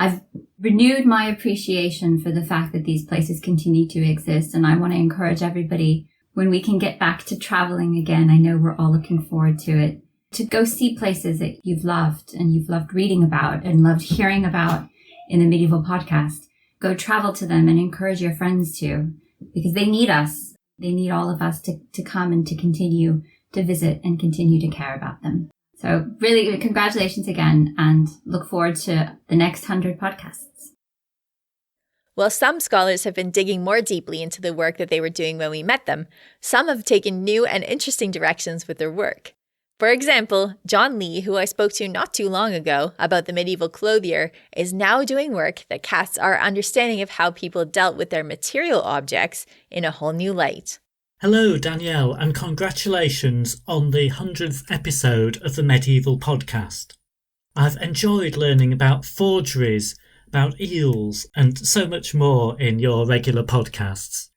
I've renewed my appreciation for the fact that these places continue to exist, and I want to encourage everybody, when we can get back to traveling again, I know we're all looking forward to it, to go see places that you've loved and you've loved reading about and loved hearing about in the Medieval Podcast. Go travel to them and encourage your friends to, because they need us. They need all of us to come and to continue to visit and continue to care about them. So really, congratulations again, and look forward to the next 100 podcasts. While some scholars have been digging more deeply into the work that they were doing when we met them, some have taken new and interesting directions with their work. For example, John Lee, who I spoke to not too long ago about the medieval clothier, is now doing work that casts our understanding of how people dealt with their material objects in a whole new light. Hello, Danielle, and congratulations on the 100th episode of the Medieval Podcast. I've enjoyed learning about forgeries, about eels, and so much more in your regular podcasts.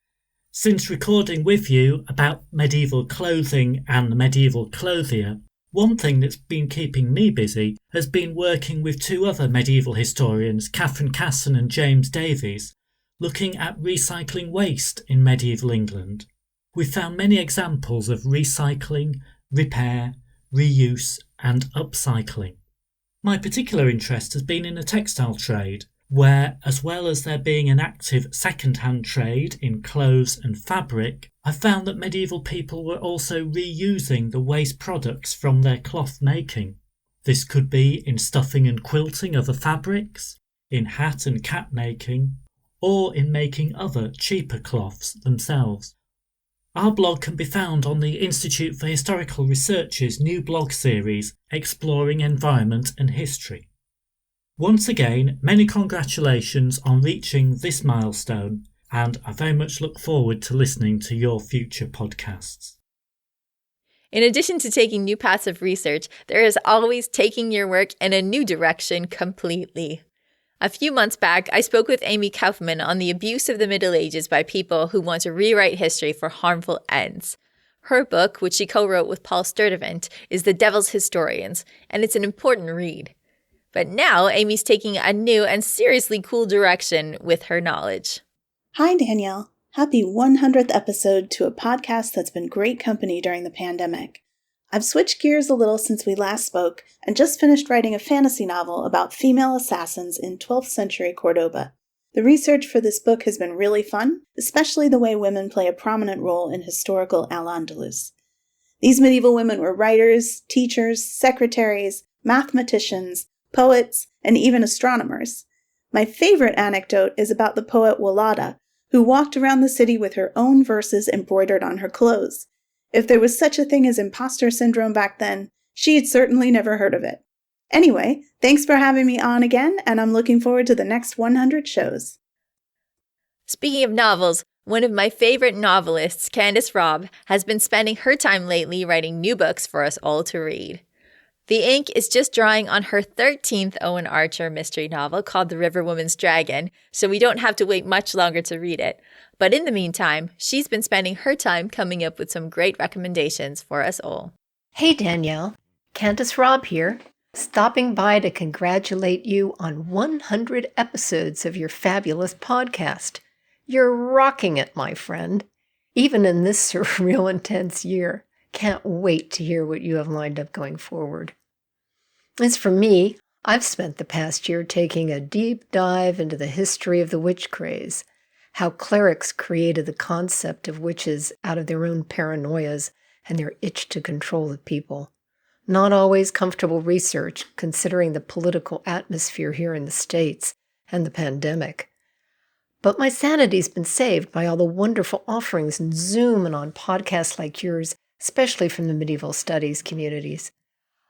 Since recording with you about medieval clothing and the medieval clothier, one thing that's been keeping me busy has been working with two other medieval historians, Catherine Casson and James Davies, looking at recycling waste in medieval England. We've found many examples of recycling, repair, reuse and upcycling. My particular interest has been in the textile trade, where, as well as there being an active second-hand trade in clothes and fabric, I found that medieval people were also reusing the waste products from their cloth making. This could be in stuffing and quilting other fabrics, in hat and cap making, or in making other cheaper cloths themselves. Our blog can be found on the Institute for Historical Research's new blog series, Exploring Environment and History. Once again, many congratulations on reaching this milestone, and I very much look forward to listening to your future podcasts. In addition to taking new paths of research, there is always taking your work in a new direction completely. A few months back, I spoke with Amy Kaufman on the abuse of the Middle Ages by people who want to rewrite history for harmful ends. Her book, which she co-wrote with Paul Sturtevant, is The Devil's Historians, and it's an important read. But now Amy's taking a new and seriously cool direction with her knowledge. Hi, Danielle. Happy 100th episode to a podcast that's been great company during the pandemic. I've switched gears a little since we last spoke and just finished writing a fantasy novel about female assassins in 12th century Cordoba. The research for this book has been really fun, especially the way women play a prominent role in historical Al-Andalus. These medieval women were writers, teachers, secretaries, mathematicians, poets, and even astronomers. My favorite anecdote is about the poet Walada, who walked around the city with her own verses embroidered on her clothes. If there was such a thing as imposter syndrome back then, she had certainly never heard of it. Anyway, thanks for having me on again, and I'm looking forward to the next 100 shows. Speaking of novels, one of my favorite novelists, Candace Robb, has been spending her time lately writing new books for us all to read. The ink is just drying on her 13th Owen Archer mystery novel called The River Woman's Dragon, so we don't have to wait much longer to read it. But in the meantime, she's been spending her time coming up with some great recommendations for us all. Hey Danielle, Candace Robb here, stopping by to congratulate you on 100 episodes of your fabulous podcast. You're rocking it, my friend. Even in this surreal, intense year. Can't wait to hear what you have lined up going forward. As for me, I've spent the past year taking a deep dive into the history of the witch craze, how clerics created the concept of witches out of their own paranoias and their itch to control the people. Not always comfortable research, considering the political atmosphere here in the States and the pandemic. But my sanity's been saved by all the wonderful offerings in Zoom and on podcasts like yours, especially from the medieval studies communities.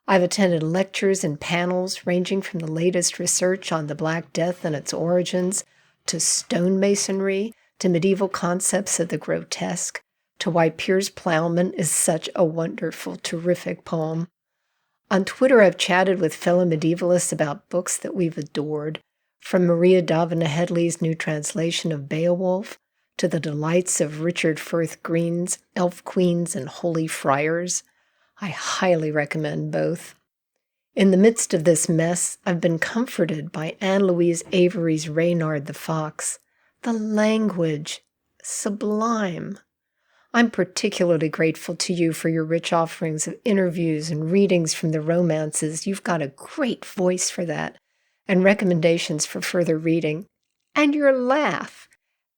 I've attended lectures and panels ranging from the latest research on the Black Death and its origins, to stonemasonry, to medieval concepts of the grotesque, to why Piers Plowman is such a wonderful, terrific poem. On Twitter, I've chatted with fellow medievalists about books that we've adored, from Maria Davina Headley's new translation of Beowulf, to the delights of Richard Firth Green's Elf Queens and Holy Friars. I highly recommend both. In the midst of this mess, I've been comforted by Anne Louise Avery's Reynard the Fox. The language, sublime. I'm particularly grateful to you for your rich offerings of interviews and readings from the romances. You've got a great voice for that, and recommendations for further reading. And your laugh.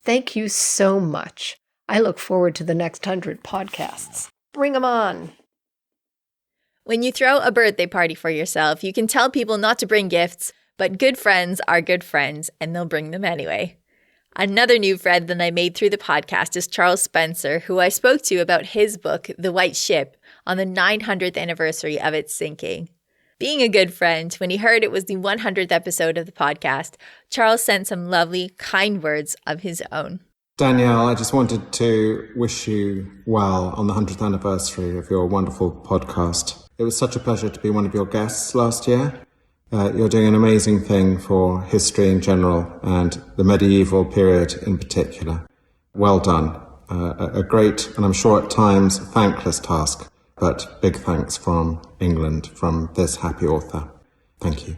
Thank you so much. I look forward to the next 100 podcasts. Bring 'em on. When you throw a birthday party for yourself, you can tell people not to bring gifts, but good friends are good friends, and they'll bring them anyway. Another new friend that I made through the podcast is Charles Spencer, who I spoke to about his book, The White Ship, on the 900th anniversary of its sinking. Being a good friend, when he heard it was the 100th episode of the podcast, Charles sent some lovely, kind words of his own. Danielle, I just wanted to wish you well on the 100th anniversary of your wonderful podcast. It was such a pleasure to be one of your guests last year. You're doing an amazing thing for history in general and the medieval period in particular. Well done. A great, and I'm sure at times, thankless task, but big thanks from England, from this happy author. Thank you.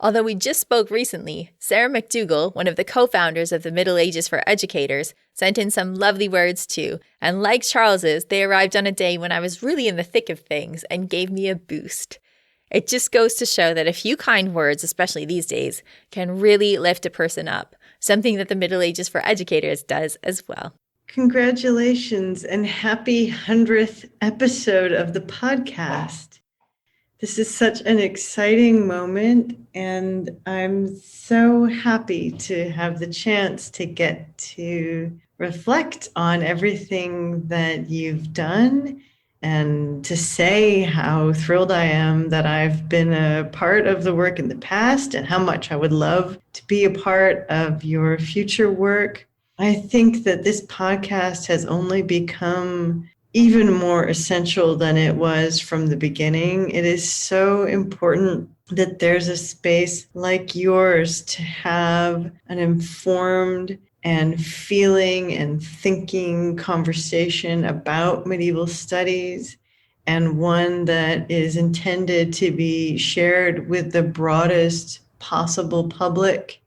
Although we just spoke recently, Sarah McDougall, one of the co-founders of the Middle Ages for Educators, sent in some lovely words too, and like Charles's, they arrived on a day when I was really in the thick of things and gave me a boost. It just goes to show that a few kind words, especially these days, can really lift a person up, something that the Middle Ages for Educators does as well. Congratulations and happy 100th episode of the podcast. This is such an exciting moment, and I'm so happy to have the chance to get to reflect on everything that you've done and to say how thrilled I am that I've been a part of the work in the past and how much I would love to be a part of your future work. I think that this podcast has only become even more essential than it was from the beginning. It is so important that there's a space like yours to have an informed and feeling and thinking conversation about medieval studies, and one that is intended to be shared with the broadest possible public.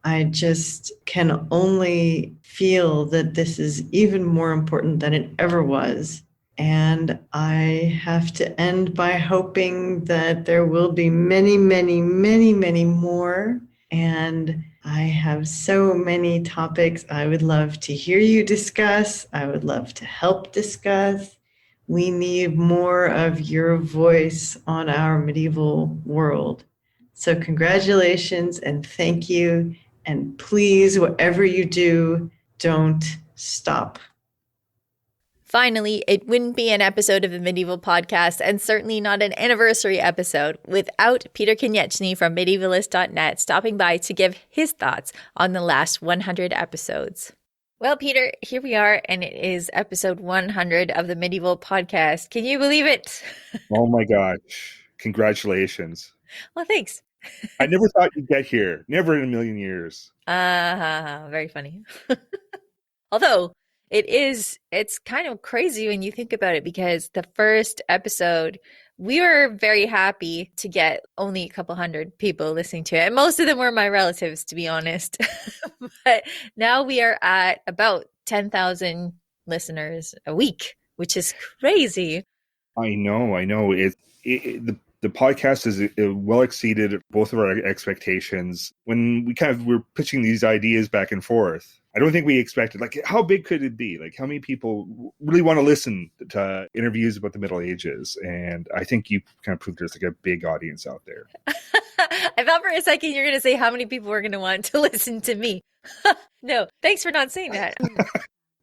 I just can only feel that this is even more important than it ever was. And I have to end by hoping that there will be many, many, many, many more. And I have so many topics I would love to hear you discuss. I would love to help discuss. We need more of your voice on our medieval world. So congratulations and thank you. And please, whatever you do, don't stop. Finally, it wouldn't be an episode of the Medieval Podcast, and certainly not an anniversary episode, without Peter Konieczny from medievalist.net stopping by to give his thoughts on the last 100 episodes. Well, Peter, here we are, and it is episode 100 of the Medieval Podcast. Can you believe it? Oh my gosh. Congratulations. Well, thanks. I never thought you'd get here. Never in a million years. Very funny. Although it's kind of crazy when you think about it, because the first episode, we were very happy to get only a couple hundred people listening to it. And most of them were my relatives, to be honest. But now we are at about 10,000 listeners a week, which is crazy. I know. The podcast has well exceeded both of our expectations. When we were pitching these ideas back and forth, I don't think we expected, how big could it be? How many people really want to listen to interviews about the Middle Ages? And I think you kind of proved there's a big audience out there. I thought for a second you were going to say how many people were going to want to listen to me. No, thanks for not saying that.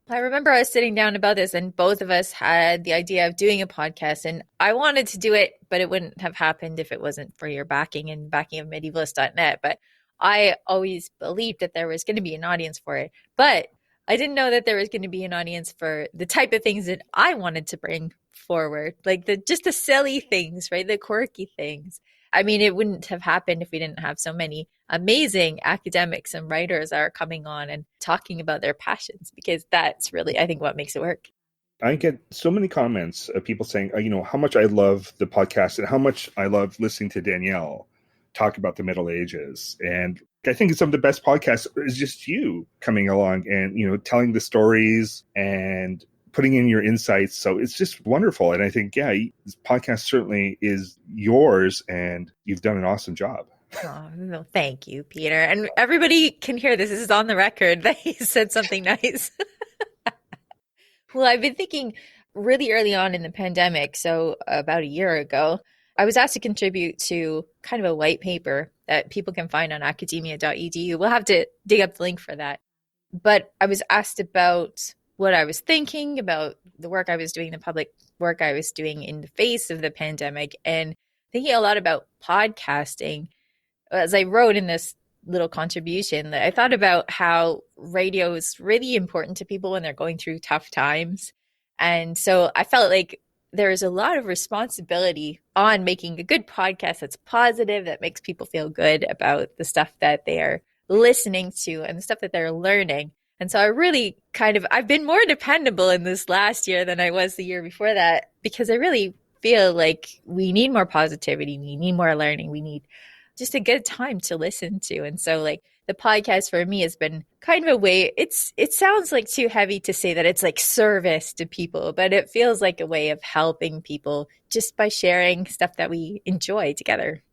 I remember us sitting down about this, and both of us had the idea of doing a podcast, and I wanted to do it, but it wouldn't have happened if it wasn't for your backing and backing of medievalist.net. But I always believed that there was going to be an audience for it, but I didn't know that there was going to be an audience for the type of things that I wanted to bring forward, like just the silly things, right? The quirky things. I mean, it wouldn't have happened if we didn't have so many amazing academics and writers that are coming on and talking about their passions, because that's really, I think, what makes it work. I get so many comments of people saying, how much I love the podcast and how much I love listening to Danielle talk about the Middle Ages. And I think some of the best podcasts is just you coming along and, telling the stories and putting in your insights. So it's just wonderful. And I think, this podcast certainly is yours and you've done an awesome job. Oh, no, thank you, Peter. And everybody can hear this. This is on the record that he said something nice. Well, I've been thinking really early on in the pandemic, so about a year ago, I was asked to contribute to kind of a white paper that people can find on academia.edu. We'll have to dig up the link for that. But I was asked about what I was thinking about the work I was doing, the public work I was doing in the face of the pandemic, and thinking a lot about podcasting. As I wrote in this little contribution, I thought about how radio is really important to people when they're going through tough times. And so I felt like there is a lot of responsibility on making a good podcast that's positive, that makes people feel good about the stuff that they are listening to and the stuff that they're learning. And so I really I've been more dependable in this last year than I was the year before that, because I really feel like we need more positivity. We need more learning. We need just a good time to listen to. And so the podcast for me has been kind of a way, it sounds like too heavy to say that it's like service to people, but it feels like a way of helping people just by sharing stuff that we enjoy together.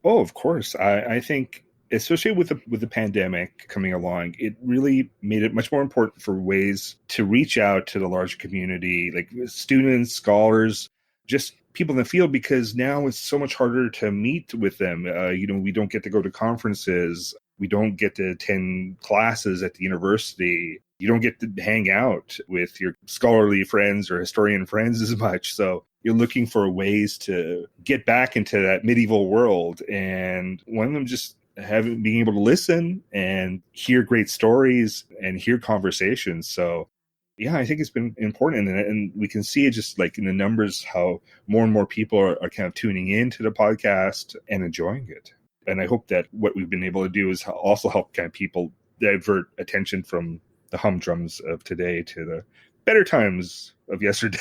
Oh, of course. I think especially with the pandemic coming along, it really made it much more important for ways to reach out to the larger community, like students, scholars, just people in the field, because now it's so much harder to meet with them. We don't get to go to conferences. We don't get to attend classes at the university. You don't get to hang out with your scholarly friends or historian friends as much. So you're looking for ways to get back into that medieval world. And one of them just being able to listen and hear great stories and hear conversations. So yeah, I think it's been important. And we can see it just like in the numbers, how more and more people are kind of tuning into the podcast and enjoying it. And I hope that what we've been able to do is also help kind of people divert attention from the humdrums of today to the better times of yesterday.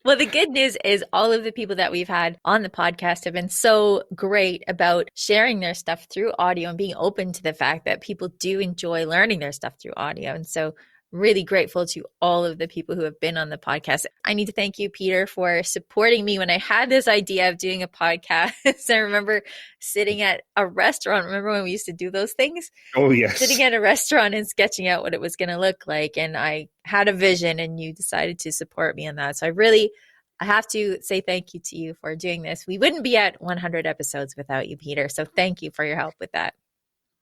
Well, the good news is all of the people that we've had on the podcast have been so great about sharing their stuff through audio and being open to the fact that people do enjoy learning their stuff through audio. And so really grateful to all of the people who have been on the podcast. I need to thank you, Peter, for supporting me when I had this idea of doing a podcast. I remember sitting at a restaurant. Remember when we used to do those things? Oh, yes. Sitting at a restaurant and sketching out what it was going to look like. And I had a vision and you decided to support me in that. So I have to say thank you to you for doing this. We wouldn't be at 100 episodes without you, Peter. So thank you for your help with that.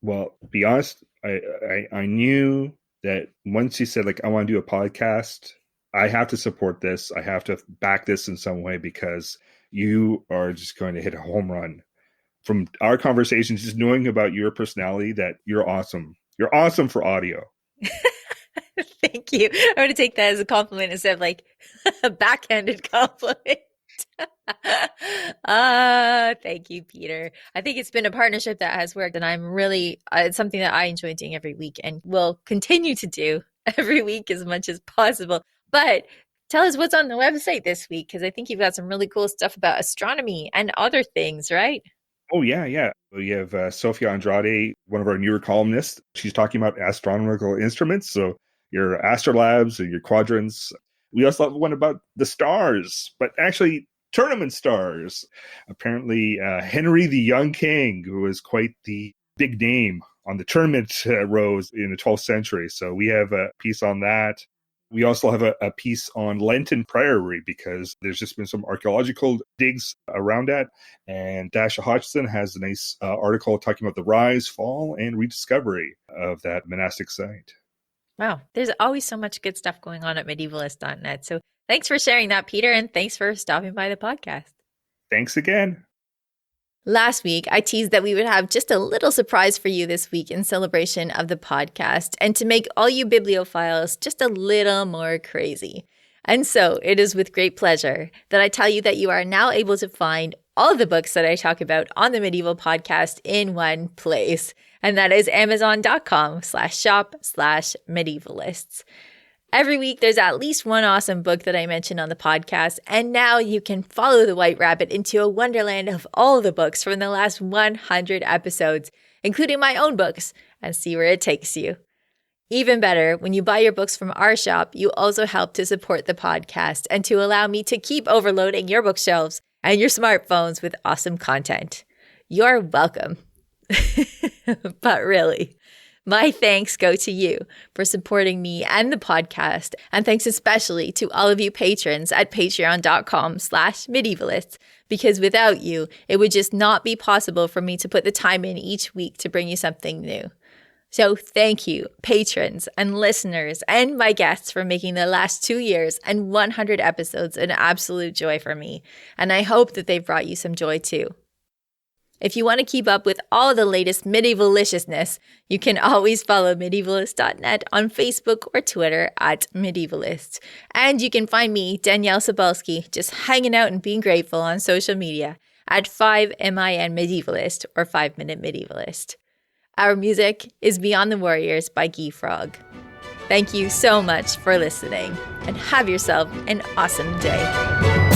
Well, to be honest, I knew that once you said, I want to do a podcast, I have to support this. I have to back this in some way, because you are just going to hit a home run. From our conversations, just knowing about your personality, that you're awesome. You're awesome for audio. Thank you. I'm going to take that as a compliment instead of a backhanded compliment. Thank you, Peter. I think it's been a partnership that has worked, and I'm really, it's something that I enjoy doing every week and will continue to do every week as much as possible. But tell us what's on the website this week, because I think you've got some really cool stuff about astronomy and other things, right? Oh, yeah. We have Sofia Andrade, one of our newer columnists. She's talking about astronomical instruments. So your astrolabes and your quadrants. We also have one about the stars, but actually tournament stars. Apparently, Henry the Young King, who was quite the big name on the tournament rows in the 12th century. So we have a piece on that. We also have a piece on Lenten Priory, because there's just been some archaeological digs around that. And Dasha Hodgson has a nice article talking about the rise, fall, and rediscovery of that monastic site. Wow, there's always so much good stuff going on at medievalist.net. So thanks for sharing that, Peter, and thanks for stopping by the podcast. Thanks again. Last week, I teased that we would have just a little surprise for you this week in celebration of the podcast and to make all you bibliophiles just a little more crazy. And so it is with great pleasure that I tell you that you are now able to find all of the books that I talk about on the Medieval Podcast in one place. And that is amazon.com/shop/medievalists. Every week, there's at least one awesome book that I mention on the podcast. And now you can follow the White Rabbit into a wonderland of all the books from the last 100 episodes, including my own books, and see where it takes you. Even better, when you buy your books from our shop, you also help to support the podcast and to allow me to keep overloading your bookshelves and your smartphones with awesome content. You're welcome. But really, my thanks go to you for supporting me and the podcast. And thanks especially to all of you patrons at patreon.com/medievalists, because without you, it would just not be possible for me to put the time in each week to bring you something new. So thank you, patrons and listeners and my guests, for making the last 2 years and 100 episodes an absolute joy for me. And I hope that they've brought you some joy too. If you want to keep up with all the latest medievaliciousness, you can always follow medievalist.net on Facebook or Twitter at Medievalist. And you can find me, Danielle Sobalski, just hanging out and being grateful on social media at 5MIN Medievalist or 5 Minute Medievalist. Our music is Beyond the Warriors by Guy Frog. Thank you so much for listening, and have yourself an awesome day.